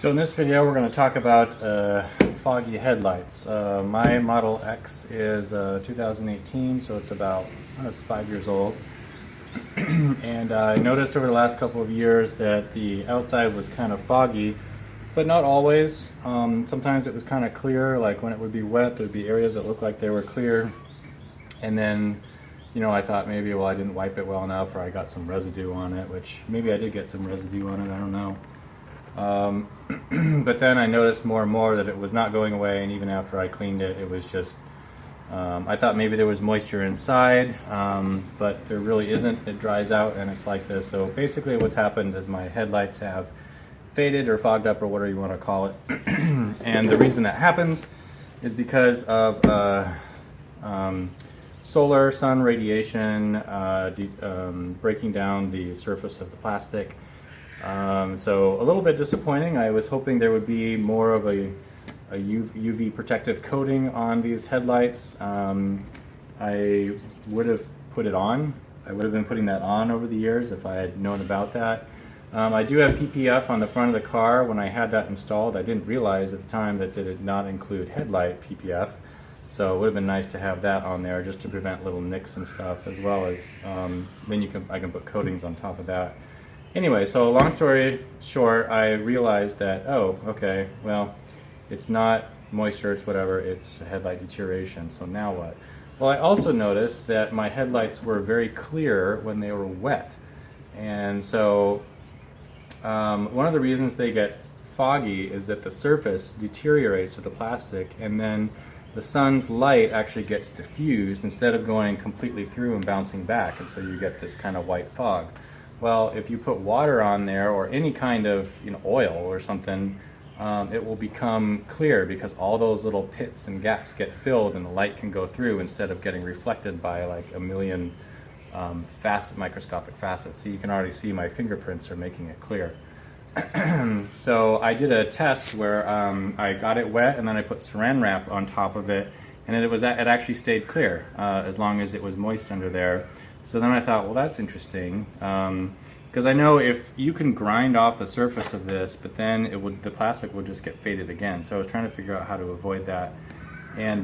So in this video we're going to talk about foggy headlights. My Model X is 2018, so it's 5 years old. And I noticed over the last couple of years that the outside was kind of foggy, but not always. Sometimes it was kind of clear, like when it would be wet, there would be areas that looked like they were clear. And then, I thought maybe, well, I didn't wipe it well enough, or I got some residue on it, which maybe I did get some residue on it, I don't know. But then I noticed more and more that it was not going away, and even after I cleaned it, it was just, I thought maybe there was moisture inside, but there really isn't. It dries out and it's like this. So basically what's happened is my headlights have faded or fogged up, or whatever you want to call it. And the reason that happens is because of solar sun radiation breaking down the surface of the plastic. So a little bit disappointing. I was hoping there would be more of a UV protective coating on these headlights. I would have put it on. I would have been putting that on over the years if I had known about that. I do have PPF on the front of the car. When I had that installed, I didn't realize at the time that it did not include headlight PPF. So it would have been nice to have that on there just to prevent little nicks and stuff, as well as then I can put coatings on top of that. Anyway, so long story short, I realized that, oh, okay, well, it's not moisture, it's whatever, it's headlight deterioration, so now what? Well, I also noticed that my headlights were very clear when they were wet. And so one of the reasons they get foggy is that the surface deteriorates to the plastic, and then the sun's light actually gets diffused instead of going completely through and bouncing back, and so you get this kind of white fog. Well, if you put water on there or any kind of oil or something, it will become clear because all those little pits and gaps get filled and the light can go through instead of getting reflected by like a million microscopic facets. So you can already see my fingerprints are making it clear. So I did a test where I got it wet and then I put saran wrap on top of it, and it actually stayed clear as long as it was moist under there. So then I thought, well, that's interesting, because I know if you can grind off the surface of this, but then the plastic will just get faded again. So I was trying to figure out how to avoid that, and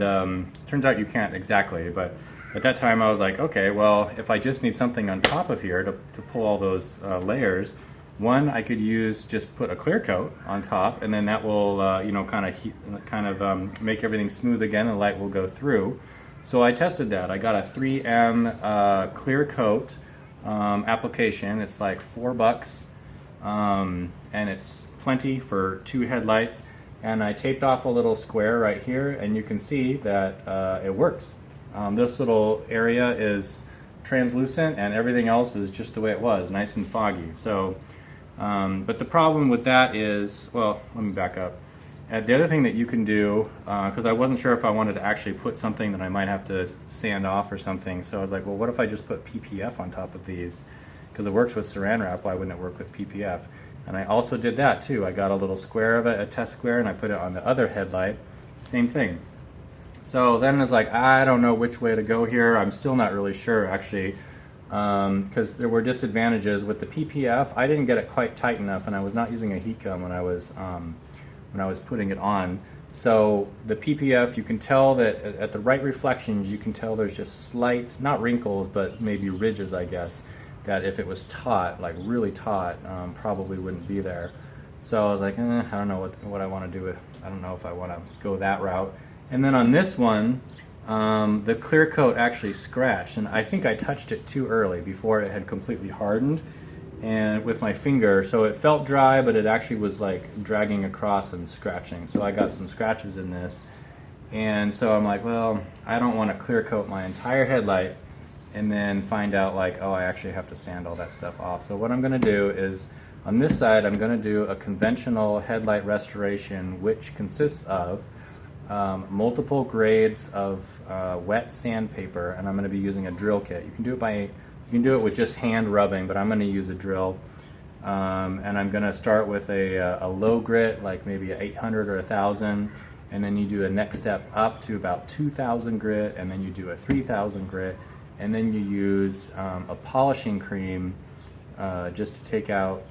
turns out you can't exactly. But at that time, I was like, okay, well, if I just need something on top of here to pull all those layers, one, I could just put a clear coat on top, and then that will kind of make everything smooth again, and the light will go through. So I tested that. I got a 3M clear coat application. It's like $4, and it's plenty for 2 headlights. And I taped off a little square right here, and you can see that it works. This little area is translucent, and everything else is just the way it was, nice and foggy. So, but the problem with that is, well, let me back up. The other thing that you can do, because I wasn't sure if I wanted to actually put something that I might have to sand off or something, so I was like, well, what if I just put PPF on top of these? Because it works with saran wrap, why wouldn't it work with PPF? And I also did that too. I got a little square of it, a test square, and I put it on the other headlight, same thing. So then it's like, I don't know which way to go here. I'm still not really sure, actually, because there were disadvantages with the PPF. I didn't get it quite tight enough, and I was not using a heat gun when I was putting it on. So the PPF, you can tell that at the right reflections, you can tell there's just slight, not wrinkles, but maybe ridges, I guess, that if it was taut, like really taut, probably wouldn't be there. So I was like, I don't know what I want to do with, I don't know if I want to go that route. And then on this one, the clear coat actually scratched, and I think I touched it too early before it had completely hardened, and with my finger, so it felt dry, but it actually was like dragging across and scratching. So I got some scratches in this, and so I'm like, well, I don't want to clear coat my entire headlight and then find out like, oh, I actually have to sand all that stuff off. So what I'm going to do is, on this side, I'm going to do a conventional headlight restoration, which consists of multiple grades of wet sandpaper, and I'm going to be using a drill kit. You can do it with just hand rubbing, but I'm going to use a drill. And I'm going to start with a low grit, like maybe an 800 or 1000, and then you do a next step up to about 2000 grit, and then you do a 3000 grit, and then you use a polishing cream just to take out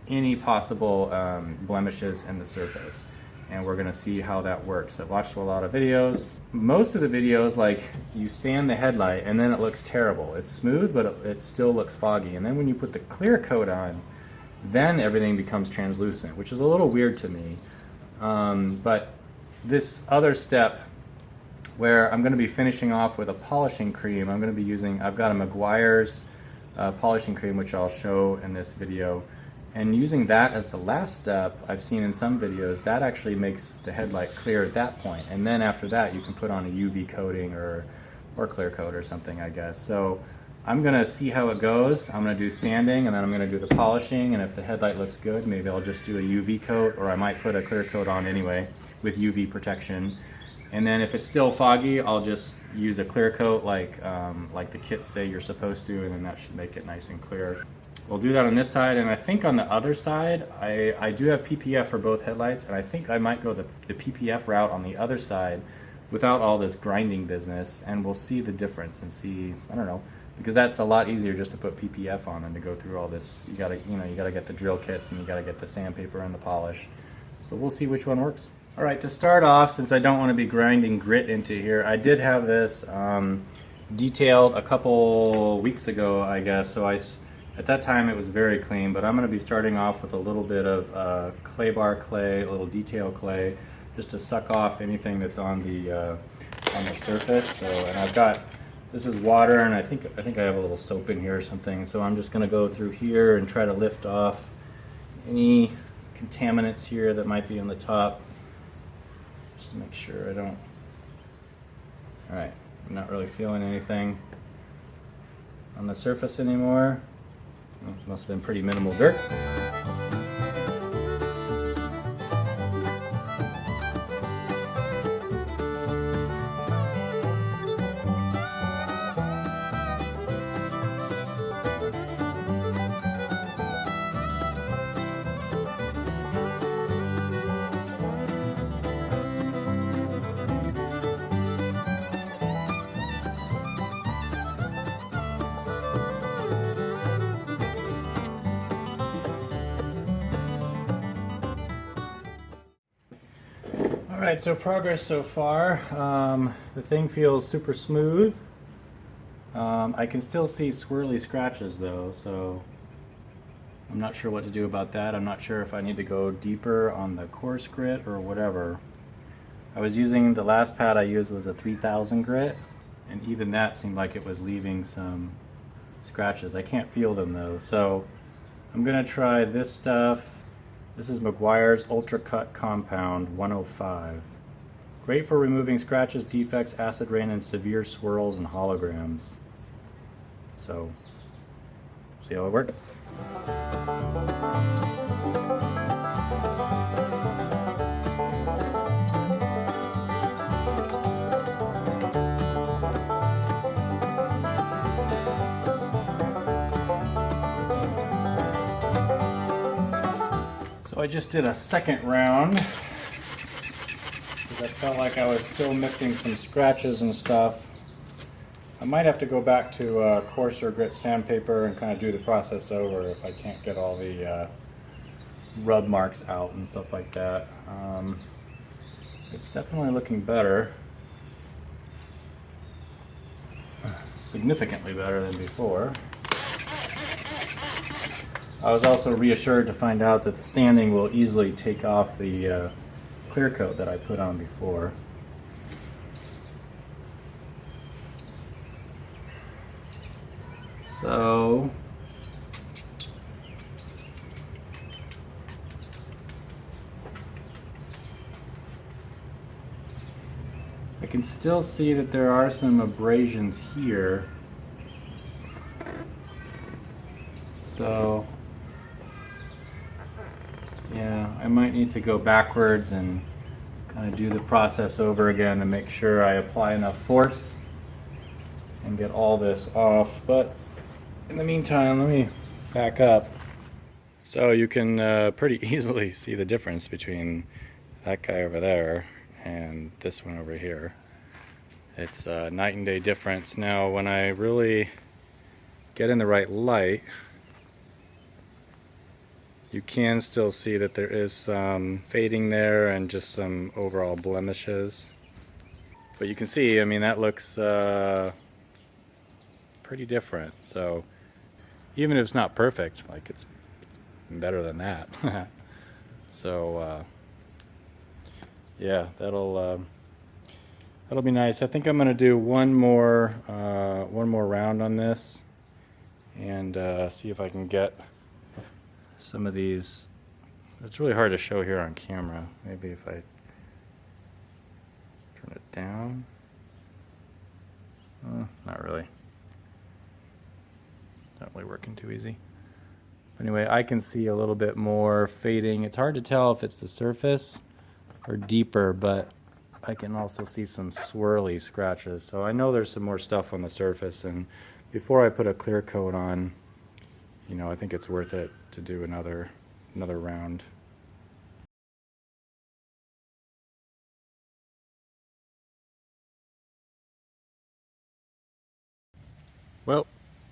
any possible blemishes in the surface. And we're gonna see how that works. I've watched a lot of videos. Most of the videos, like, you sand the headlight and then it looks terrible. It's smooth, but it still looks foggy. And then when you put the clear coat on, then everything becomes translucent, which is a little weird to me. But this other step, where I'm gonna be finishing off with a polishing cream, I'm gonna be using, I've got a Meguiar's polishing cream, which I'll show in this video. And using that as the last step, I've seen in some videos, that actually makes the headlight clear at that point. And then after that, you can put on a UV coating or clear coat or something, I guess. So I'm gonna see how it goes. I'm gonna do sanding, and then I'm gonna do the polishing, and if the headlight looks good, maybe I'll just do a UV coat, or I might put a clear coat on anyway with UV protection. And then if it's still foggy, I'll just use a clear coat like the kits say you're supposed to, and then that should make it nice and clear. We'll do that on this side, and I think on the other side, I do have PPF for both headlights, and I think I might go the PPF route on the other side without all this grinding business, and we'll see the difference and see, I don't know, because that's a lot easier just to put PPF on than to go through all this. You gotta get the drill kits, and you gotta get the sandpaper and the polish. So we'll see which one works. All right, to start off, since I don't want to be grinding grit into here, I did have this detailed a couple weeks ago, I guess, so at that time it was very clean, but I'm going to be starting off with a little bit of clay bar clay, a little detail clay, just to suck off anything that's on the surface. So, and I've got, this is water, and I think I have a little soap in here or something. So I'm just going to go through here and try to lift off any contaminants here that might be on the top, just to make sure I don't. All right, I'm not really feeling anything on the surface anymore. It must have been pretty minimal dirt. Alright, so progress so far. The thing feels super smooth. I can still see swirly scratches though, so I'm not sure what to do about that. I'm not sure if I need to go deeper on the coarse grit or whatever. I was using, the last pad I used was a 3000 grit, and even that seemed like it was leaving some scratches. I can't feel them though, so I'm gonna try this stuff. This is Meguiar's Ultra Cut Compound 105. Great for removing scratches, defects, acid rain, and severe swirls and holograms. So, see how it works. So I just did a second round because I felt like I was still missing some scratches and stuff. I might have to go back to coarser grit sandpaper and kind of do the process over if I can't get all the rub marks out and stuff like that. It's definitely looking better. Significantly better than before. I was also reassured to find out that the sanding will easily take off the clear coat that I put on before. So I can still see that there are some abrasions here. So yeah, I might need to go backwards and kind of do the process over again to make sure I apply enough force and get all this off. But in the meantime, let me back up. So you can pretty easily see the difference between that guy over there and this one over here. It's a night and day difference. Now when I really get in the right light, you can still see that there is some fading there and just some overall blemishes. But you can see, I mean, that looks pretty different. So even if it's not perfect, like it's better than that. So yeah, that'll be nice. I think I'm gonna do one more round on this and see if I can get some of these. It's really hard to show here on camera. Maybe if I turn it down. Not really. Not really working too easy. Anyway, I can see a little bit more fading. It's hard to tell if it's the surface or deeper, but I can also see some swirly scratches. So I know there's some more stuff on the surface, and before I put a clear coat on, you know, I think it's worth it to do another round. Well,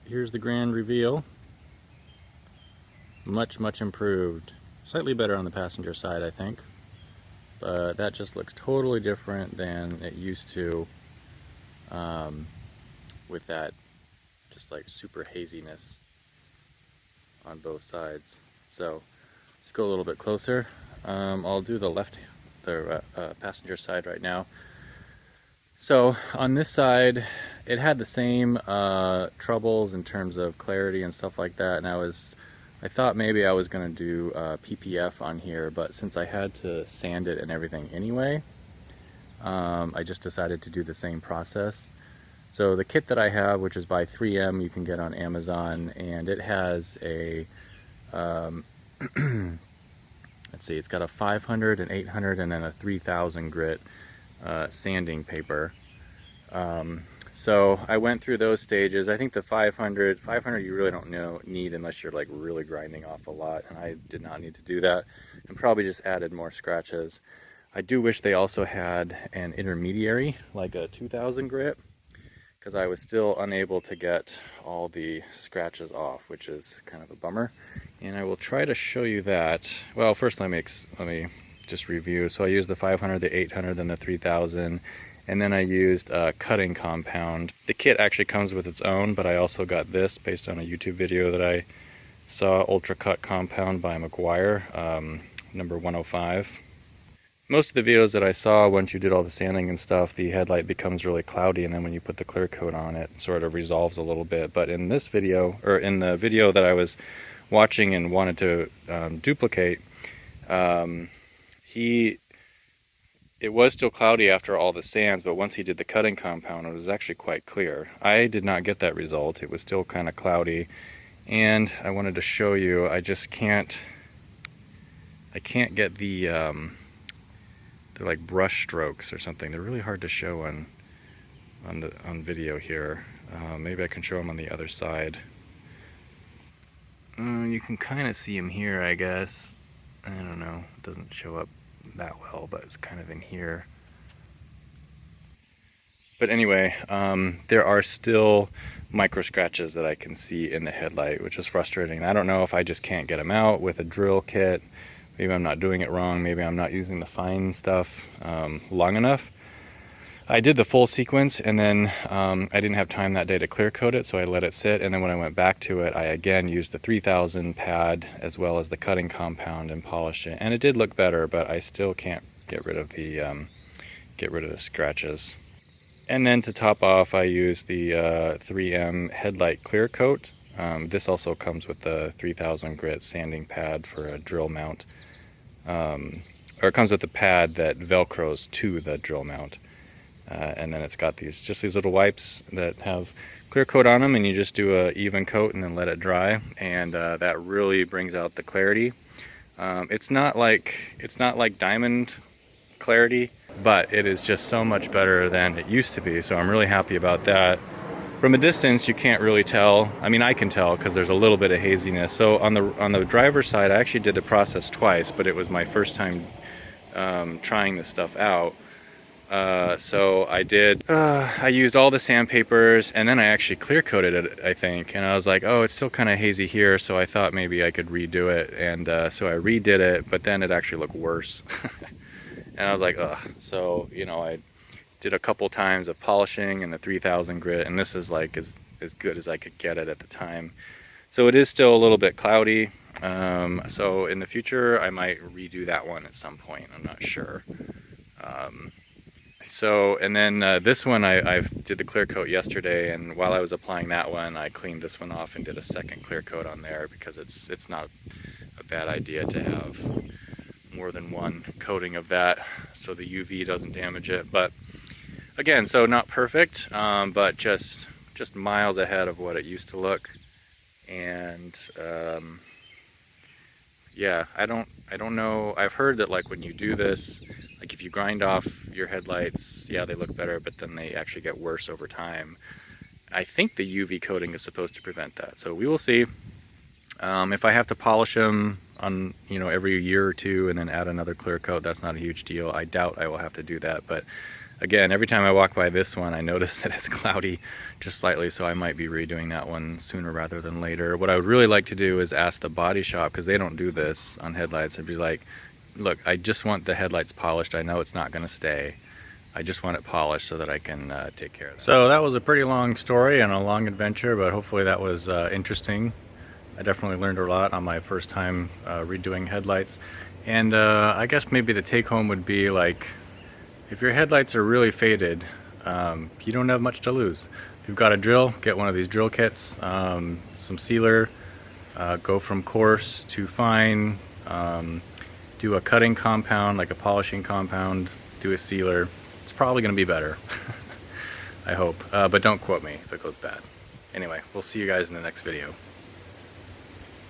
here's the grand reveal. Much improved. Slightly better on the passenger side, I think. But that just looks totally different than it used to, with that just like super haziness on both sides. So let's go a little bit closer. I'll do the passenger side right now. So on this side, it had the same troubles in terms of clarity and stuff like that, and I thought maybe I was going to do PPF on here, but since I had to sand it and everything anyway, I just decided to do the same process. So the kit that I have, which is by 3M, you can get on Amazon, and it has a, let's see, it's got a 500, an 800, and then a 3000 grit sanding paper. So I went through those stages. I think the 500 you really don't need unless you're like really grinding off a lot, and I did not need to do that, and probably just added more scratches. I do wish they also had an intermediary, like a 2000 grit, because I was still unable to get all the scratches off, which is kind of a bummer. And I will try to show you that. Well, first let me just review. So I used the 500, the 800, and the 3000. And then I used a cutting compound. The kit actually comes with its own, but I also got this based on a YouTube video that I saw, Ultra Cut Compound by Meguiar, number 105. Most of the videos that I saw, once you did all the sanding and stuff, the headlight becomes really cloudy, and then when you put the clear coat on, it sort of resolves a little bit. But in this video, or in the video that I was watching and wanted to duplicate, it was still cloudy after all the sands, but once he did the cutting compound, it was actually quite clear. I did not get that result. It was still kind of cloudy, and I wanted to show you, I can't get they're like brush strokes or something. They're really hard to show on video here. Maybe I can show them on the other side. You can kind of see them here, I guess. I don't know, it doesn't show up that well, but it's kind of in here. But anyway, there are still micro scratches that I can see in the headlight, which is frustrating. I don't know if I just can't get them out with a drill kit. Maybe I'm not doing it wrong. Maybe I'm not using the fine stuff long enough. I did the full sequence, and then I didn't have time that day to clear coat it, so I let it sit. And then when I went back to it, I again used the 3000 pad as well as the cutting compound and polished it. And it did look better, but I still can't get rid of the scratches. And then to top off, I used the 3M Headlight clear coat. This also comes with the 3000 grit sanding pad for a drill mount, or it comes with the pad that velcros to the drill mount. And then it's got these little wipes that have clear coat on them, and you just do a even coat and then let it dry, and that really brings out the clarity. It's not like diamond clarity, but it is just so much better than it used to be, so I'm really happy about that. From a distance, you can't really tell. I mean, I can tell because there's a little bit of haziness. So on the driver's side, I actually did the process twice, but it was my first time trying this stuff out. So I did, I used all the sandpapers and then I actually clear coated it, I think. And I was like, oh, it's still kind of hazy here. So I thought maybe I could redo it. And so I redid it, but then it actually looked worse. And I was like, ugh. So, you know, I did a couple times of polishing in the 3000 grit, and this is like as good as I could get it at the time. So it is still a little bit cloudy. So in the future, I might redo that one at some point. I'm not sure. So, and then this one I did the clear coat yesterday, and while I was applying that one, I cleaned this one off and did a second clear coat on there, because it's not a bad idea to have more than one coating of that so the UV doesn't damage it. But again, so not perfect, but just miles ahead of what it used to look. And yeah, I don't know. I've heard that like when you do this, like if you grind off your headlights, yeah, they look better, but then they actually get worse over time. I think the UV coating is supposed to prevent that. So we will see. If I have to polish them on, you know, every year or two and then add another clear coat, that's not a huge deal. I doubt I will have to do that. But again, every time I walk by this one, I notice that it's cloudy just slightly, so I might be redoing that one sooner rather than later. What I would really like to do is ask the body shop, because they don't do this on headlights. I'd be like, look, I just want the headlights polished. I know it's not going to stay. I just want it polished so that I can take care of it. So that was a pretty long story and a long adventure, but hopefully that was interesting. I definitely learned a lot on my first time redoing headlights. And I guess maybe the take home would be like, if your headlights are really faded, you don't have much to lose. If you've got a drill, get one of these drill kits, some sealer, go from coarse to fine, do a cutting compound, like a polishing compound, do a sealer. It's probably going to be better. I hope. But don't quote me if it goes bad. Anyway, we'll see you guys in the next video.